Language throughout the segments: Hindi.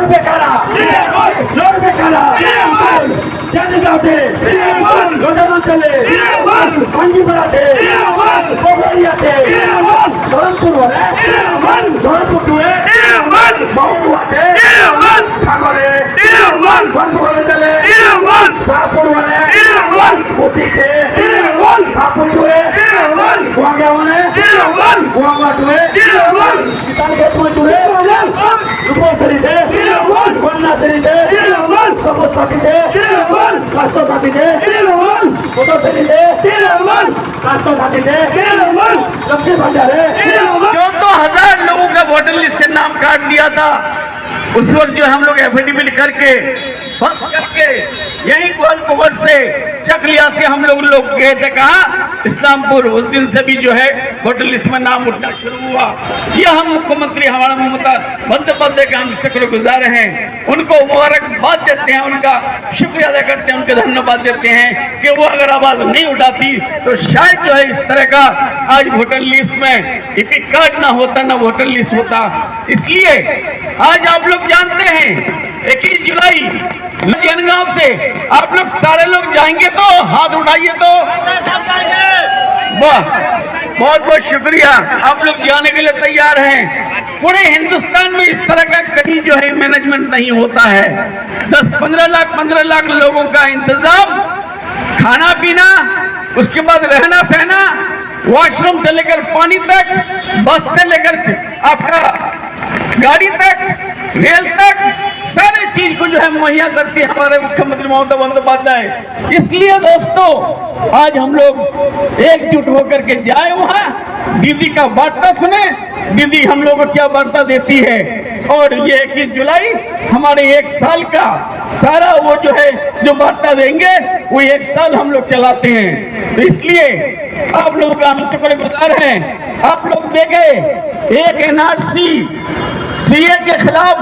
बेकारा जोर बेकारा जाने जाते रोजाना चले पानी बढ़ाते पोखरियाते धर्मपुर वाले धर्मपुर हुए बहु आते सागरे धर्मपुर चले सापुर वाले कोठी थे सापुर हुए गुआंगा वाले गुआंगा हुए किसान के हुए रूपोसरी थे कन्यासरी थे सबोसाथी थे राष्ट्रसाथी थे फोटोसरी थे राष्ट्रसाथी थे लक्ष्मी भंडार 14,000 लोगों का वोटर लिस्ट से नाम काट दिया था। उस वक्त जो हम लोग एफिडेविट करके बस करके यही गोलकुबर से चकलिया से हम लोग गए थे, कहा इस्लामपुर। उस दिन से भी जो है वोटर लिस्ट में नाम उठना शुरू हुआ। यह हम मुख्यमंत्री हमारा ममता बंदोपाध्याय का हम शुक्रगुजार हैं, उनको मुबारकबाद देते हैं, उनका शुक्रिया अदा करते हैं, उनके धन्यवाद देते हैं कि वो अगर आवाज नहीं उठाती तो शायद जो है इस तरह का आज वोटर लिस्ट में इपिक कार्ड ना होता, ना वोटर लिस्ट होता। इसलिए आज आप लोग जानते हैं 21 जुलाई जनगांव से आप लोग सारे लोग जाएंगे तो हाथ उठाइए तो वाह, बहुत बहुत शुक्रिया। आप लोग जाने के लिए तैयार हैं। पूरे हिंदुस्तान में इस तरह का कहीं जो है मैनेजमेंट नहीं होता है। 10-15 लाख लोगों का इंतजाम, खाना पीना, उसके बाद रहना सहना, वॉशरूम से लेकर पानी तक, बस से लेकर आपका गाड़ी तक, रेल तक, सारे चीज को जो है मुहैया करती है हमारे मुख्यमंत्री ममता बंदोपाध्याय। इसलिए दोस्तों आज हम लोग एकजुट होकर के जाए वहां, दीदी का वार्ता सुने, दीदी हम लोग को क्या वार्ता देती है। और ये 21 जुलाई हमारे 1 साल का सारा वो जो है जो वार्ता देंगे वो 1 साल हम लोग चलाते हैं। तो इसलिए आप लोगों का हम शुक्रगुजार हैं। आप लोग देखे एक एनआरसी सीए के खिलाफ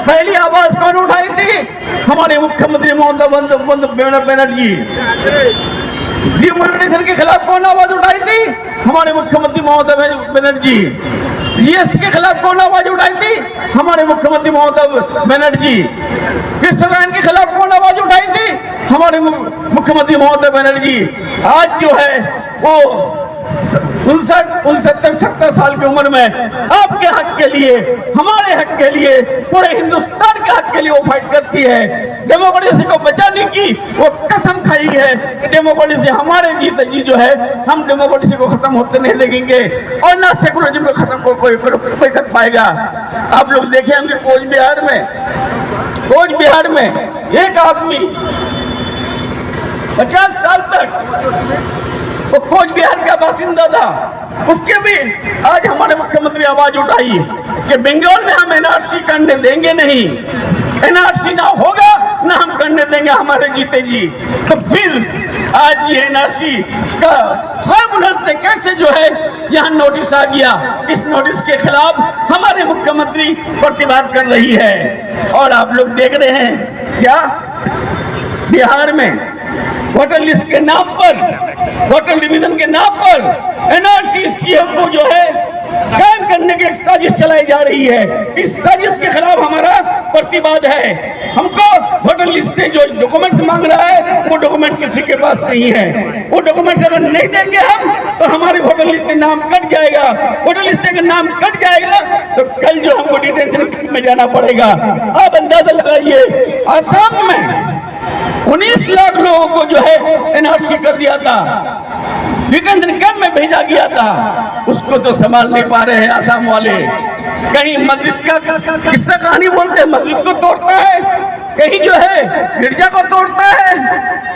पहली आवाज कौन उठाई थी? हमारे मुख्यमंत्री ममता बनर्जी। डिमोनेटाइजेशन के खिलाफ कौन आवाज उठाई थी? हमारे मुख्यमंत्री ममता बनर्जी। जीएसटी के खिलाफ कौन आवाज उठाई थी? हमारे मुख्यमंत्री ममता बनर्जी। विश्व बैंक के खिलाफ कौन आवाज उठाई थी? हमारे मुख्यमंत्री ममता बनर्जी। आज जो है वो 69-70 साल की उम्र में आपके हक के लिए, हमारे हक के लिए, पूरे हिंदुस्तान के हक के लिए वो फाइट करती है। डेमोक्रेसी को बचाने की वो कसम खाई है कि डेमोक्रेसी हमारे जी जो है, हम डेमोक्रेसी को खत्म होते नहीं देखेंगे और ना सेकुलरिज्म को खत्म कोई कर पाएगा। आप लोग देखे होंगे कोच बिहार में एक आदमी 50 साल तक वो खोज बिहार का बासिंदा था, उसके भी आज हमारे मुख्यमंत्री आवाज उठाई कि बंगाल में हम एनआरसी करने देंगे नहीं, एनआरसी ना होगा ना हम करने देंगे हमारे जीते जी। तो फिर आज ये एनआरसी का ट्राइब्यूनल से कैसे जो है यहाँ नोटिस आ गया, इस नोटिस के खिलाफ हमारे मुख्यमंत्री प्रतिवाद कर रही है। और आप लोग देख रहे हैं क्या बिहार में वोटर लिस्ट के नाम पर, वोटर डिवीजन के नाम पर एनआरसी सीएम को जो है कायम करने की एक साजिश चलाई जा रही है। इस साजिश के खिलाफ हमारा प्रतिवाद है। हमको वोटर लिस्ट से जो डॉक्यूमेंट्स मांग रहा है वो डॉक्यूमेंट किसी के पास नहीं है। वो डॉक्यूमेंट्स अगर नहीं देंगे हम तो हमारी वोटर लिस्ट से नाम कट जाएगा। वोटर लिस्ट से नाम कट जाएगा तो कल जो हमको डिटेंशन में जाना पड़ेगा। आप अंदाजा लगाइए, आसाम में 19 लाख लोगों को जो है एनआरसी कर दिया था, डिटेंशन कैंप में भेजा गया था, उसको तो संभाल नहीं पा रहे हैं आसाम वाले। कहीं मस्जिद का किस्सा कहानी बोलते हैं, मस्जिद को तोड़ता है, कहीं जो है गिरजा को तोड़ता है,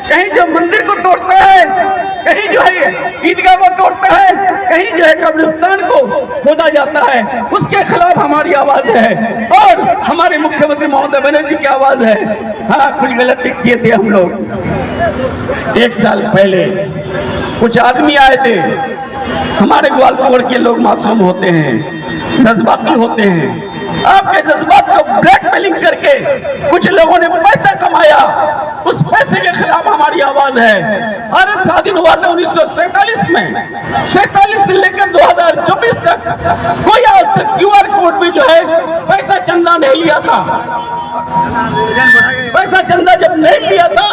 कहीं जो मंदिर को तोड़ता है, कहीं जो है ईदगाह को तोड़ता है, कहीं जो है कब्रिस्तान को खोदा जाता है। उसके खिलाफ हमारी आवाज है और हमारे मुख्यमंत्री ममता बनर्जी की आवाज है। हाँ, कुछ गलती किए थे हम लोग। 1 साल पहले कुछ आदमी आए थे, हमारे ग्वालपुर के लोग मासूम होते हैं, जज्बाती होते हैं। आपके जज्बात को ब्लैकमेलिंग करके कुछ लोगों ने पैसा कमाया, उस पैसे के खिलाफ हमारी आवाज है। भारत स्वाधीन हुआ था 1947 में, 47 से लेकर 2024 तक कोई आज तक क्यूआर कोड भी जो है पैसा चंदा नहीं लिया था। पैसा चंदा जब नहीं लिया था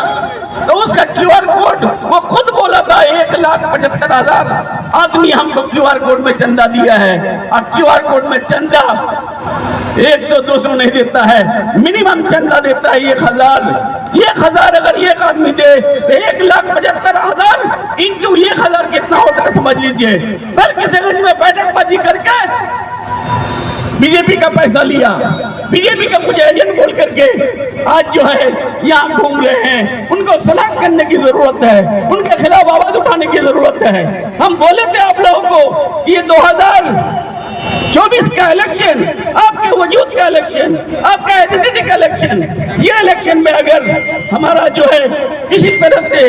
तो उसका क्यूआर कोड वो खुद बोला था 1,75,000 आदमी हमको क्यूआर कोड में चंदा दिया है, और क्यूआर कोड में चंदा 100-200 नहीं देता है, मिनिमम चंदा देता है 1,000 अगर एक आदमी दे तो 1,75,000 इंटू 1,000 कितना होता है समझ लीजिए। बल्कि जगह में बैठकबाजी करके बीजेपी का पैसा लिया, बीजेपी का कुछ एजेंट बोल करके आज जो है यहाँ घूम रहे हैं। उनको सलाह करने की जरूरत है, उनके खिलाफ आवाज उठाने की जरूरत है। हम बोले थे आप लोगों को कि ये 2024 का इलेक्शन आपके वजूद का इलेक्शन, आपका आइडेंटिटी का इलेक्शन, ये इलेक्शन में अगर हमारा जो है किसी तरह से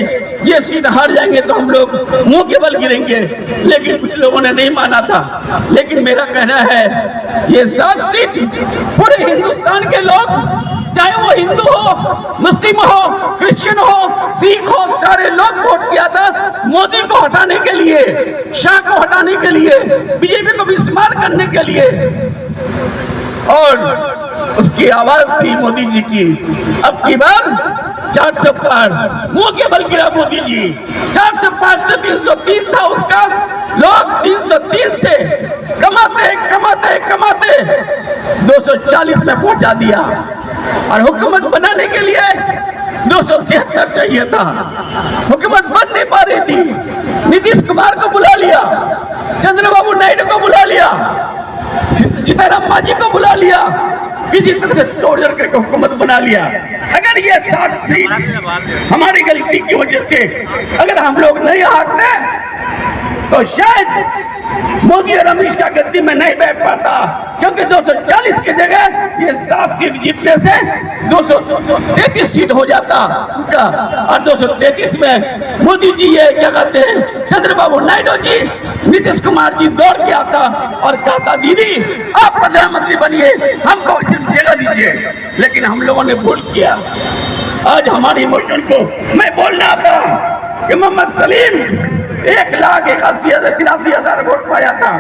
ये सीट हार जाएंगे तो हम लोग मुंह के बल गिरेंगे, लेकिन कुछ लोगों ने नहीं माना था। लेकिन मेरा कहना है ये 7 सीट पूरे हिंदुस्तान के लोग, चाहे वो हिंदू हो, मुस्लिम हो, क्रिश्चियन हो, सिख हो, सारे लोग वोट किया था मोदी को हटाने के लिए, शाह को हटाने के लिए, बीजेपी को विस्मार करने के लिए, और उसकी आवाज थी मोदी जी की। अब की बार 400 पार, मुंह के बल गिरा मोदी जी। 400 पार से 303 था उसका, लोग 303 से कमाते 240 में पहुंचा दिया, और हुकूमत बनाने के लिए 273 चाहिए था। हुकूमत बन नहीं पा रही थी। नीतीश कुमार को बुला लिया, चंद्रबाबू नायडू को बुला लिया, सीताराम मांझी को बुला लिया, किसी तरह से तोड़ करके हुकूमत बना लिया। अगर ये 7 सीट हमारी गलती की वजह से अगर हम लोग नहीं हारते तो शायद मोदी और अमित शाह गद्दी में नहीं बैठ पाता, क्योंकि 240 की जगह ये 7 सीट जीतने से 233 सीट हो जाता उनका, और 233 में मोदी जी ये क्या कहते हैं, चंद्रबाबू नायडू जी, नीतीश कुमार जी दौड़ के आता और कहता दीदी आप प्रधानमंत्री बनिए, हमको सिर्फ जगह दीजिए। लेकिन हम लोगों ने भूल किया। आज हमारी इमोशन को मैं बोलना था कि मोहम्मद सलीम 1,81,000 वोट पाया था,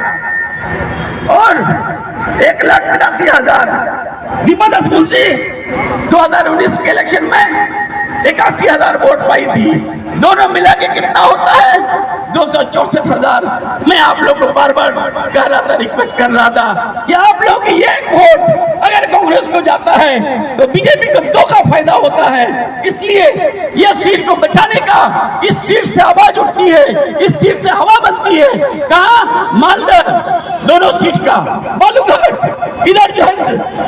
और 1,83,000 दीपा मुंशी 2019 के इलेक्शन में 81,000 वोट पाई थी। दोनों मिला के कितना होता है? 264,000। मैं आप लोग को बार बार कह रहा था, रिक्वेस्ट कर रहा था कि आप लोग ये वोट अगर कांग्रेस को जाता है तो बीजेपी को 2 का फायदा होता है। इसलिए ये सीट को बचाने का, इस सीट से आवाज उठती है, इस सीट से हवा बनती है। कहा? मालदा दोनों सीट का, बालूघाट, इधर जो है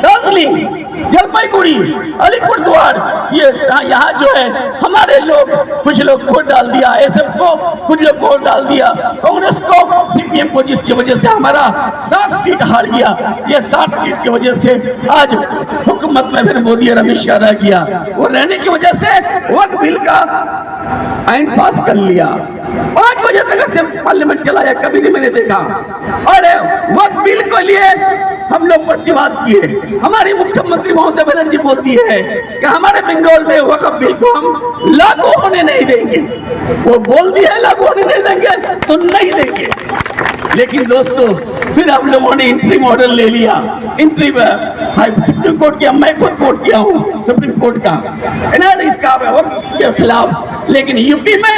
दार्जिलिंग, जलपाईगुड़ी, अलीपुरद्वार, ये यहाँ जो है हमारे लोग, कुछ लोग वोट डाल दिया एसएफ को, कुछ लोग वोट डाल दिया कांग्रेस को, सीपीएम को, जिसकी वजह से हमारा 7 सीट हार गया। ये 7 सीट की वजह से आज हुकूमत में फिर मोदी और अमित शाह रह गया। वो रहने की वजह से वक्त बिल का आइन पास कर लिया। 5 बजे तक पार्लियामेंट चलाया, कभी नहीं मैंने देखा। और वक्त बिल को लिए हम लोग प्रतिवाद किए। हमारी मुख्यमंत्री ममता बनर्जी बोलती है कि हमारे बंगाल में वक्फ बिल को हम लागू होने नहीं देंगे। वो बोल दी है लागू होने नहीं देंगे तो नहीं देंगे। लेकिन दोस्तों फिर हम लोगों ने इंट्रीम ऑर्डर ले लिया, इंट्रीम सुप्रीम कोर्ट की, मैं खुद कोर्ट किया हूँ सुप्रीम कोर्ट का इसका के खिलाफ। लेकिन यूपी में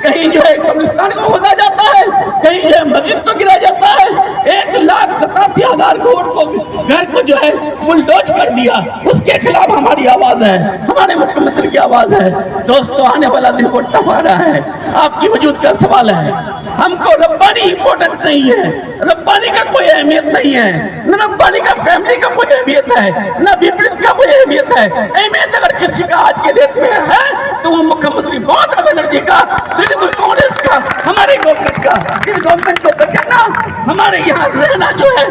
कहीं जो है कब्रिस्तान को खोदा जाता है, कहीं जो है मस्जिद को गिरा जाता है। 1,87,000 वोट को घर को जो है बुलडोज कर दिया। उसके खिलाफ हमारी आवाज है, हमारे मुख्यमंत्री की आवाज है। दोस्तों आने वाला दिन को टफ आ रहा है, आपकी वजूद का सवाल है। हमको रब्बानी इंपॉर्टेंट नहीं है, रब्बानी का कोई अहमियत नहीं है, न रब्बानी का फैमिली का कोई अहमियत है, न विपरीत का कोई अहमियत है। अहमियत अगर किसी का आज के डेट में है तो वो मुख्यमंत्री ममता बनर्जी का, तृणमूल कांग्रेस का, हमारे गवर्नमेंट का। इस गवर्नमेंट को बचाना, हमारे यहाँ रहना जो है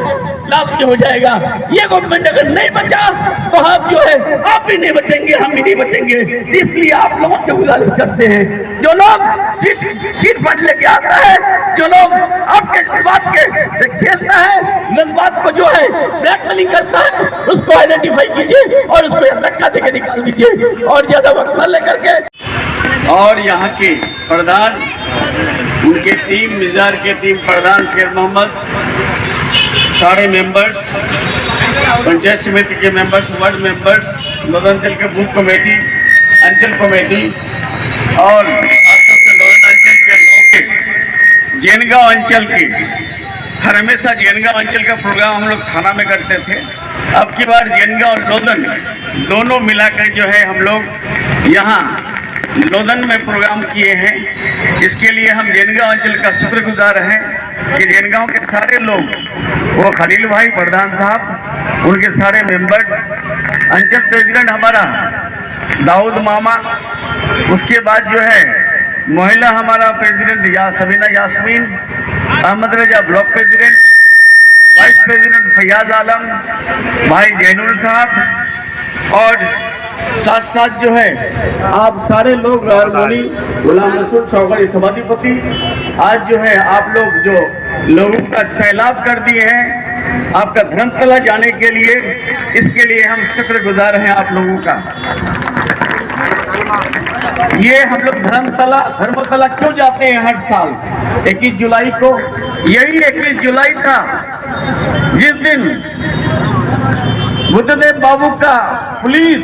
लाभ हो जाएगा। ये गवर्नमेंट अगर नहीं बचा तो आप जो है आप भी नहीं बचेंगे, हम भी नहीं बचेंगे। इसलिए आप लोगों से गुजारिश करते हैं, जो लोग चीट फंड लेके आता है, जो लोग आपके जज्बात के से खेलता है, जज्बात को जो है ब्लैकमेलिंग करता है, उसको आइडेंटिफाई कीजिए और उसको धक्का देके निकाल दीजिए, और ज्यादा वक्त न लेकर के। और यहाँ के प्रधान, उनके टीम, मिजार के टीम प्रधान शेर मोहम्मद, सारे मेंबर्स, पंचायत समिति के मेंबर्स, वार्ड मेंबर्स, लोधन के बूथ कमेटी, अंचल कमेटी और खासतौर से लोधन अंचल के लोग के जैनगांव अंचल की हर हमेशा जैनगांव अंचल का प्रोग्राम हम लोग थाना में करते थे। अब की बार जैनगांव और लोधन दोनों मिलाकर जो है हम लोग यहाँ लोधन में प्रोग्राम किए हैं। इसके लिए हम जैनगांव अंचल का शुक्रगुजार हैं कि जैनगांव के सारे लोग, वो खलील भाई प्रधान साहब, उनके सारे मेंबर्स, अंचल प्रेसिडेंट हमारा दाऊद मामा, उसके बाद जो है महिला हमारा president Sabina Yasmin, Ahmad Raza block president, vice president Faiyaz Alam, भाई जैनुल साहब और साथ साथ जो है आप सारे लोग, हारमोनी गुलाम रसूल चौधरी सभापति, आज जो है आप लोग जो लोगों का सैलाब कर दिए हैं आपका धर्मतला जाने के लिए, इसके लिए हम शुक्रगुजार हैं आप लोगों का। ये हम लोग धर्मतला क्यों जाते हैं हर साल 21 जुलाई को? यही 21 जुलाई था जिस दिन बुद्धदेव बाबू का पुलिस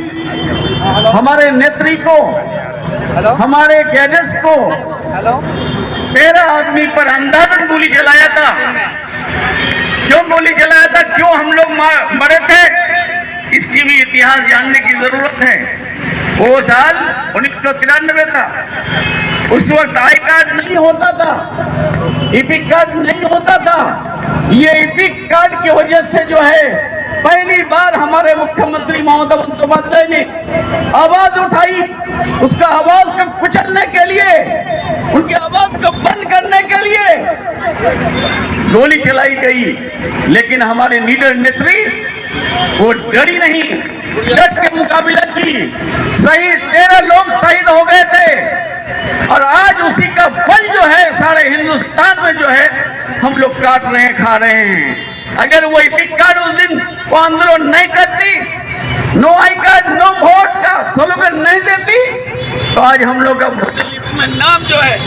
हमारे नेत्री को, हमारे कैडेट्स को 13 आदमी पर अंधाधुंध गोली चलाया था। क्यों गोली चलाया था, क्यों हम लोग मरे थे, इसकी भी इतिहास जानने की जरूरत है। वो साल 1993 था। उस वक्त आई कार्ड नहीं होता था, इपिक कार्ड नहीं होता था। ये इपिक कार्ड की वजह से जो है पहली बार हमारे मुख्यमंत्री ममता बंदोपाध्याय ने आवाज उठाई, उसका आवाज को कुचलने के लिए, उनकी आवाज को बंद करने के लिए गोली चलाई गई। लेकिन हमारे लीडर नेत्री वो डरी नहीं, डट के मुकाबला की। शहीद 13 लोग शहीद हो गए थे और आज उसी का फल जो है सारे हिंदुस्तान में जो है हम लोग काट रहे हैं, खा रहे हैं। अगर वो इपिक कार्ड उस दिन वो आंदोलन नहीं करती, no I card no vote का स्लोगन नहीं देती, तो आज हम लोग का इसमें नाम जो है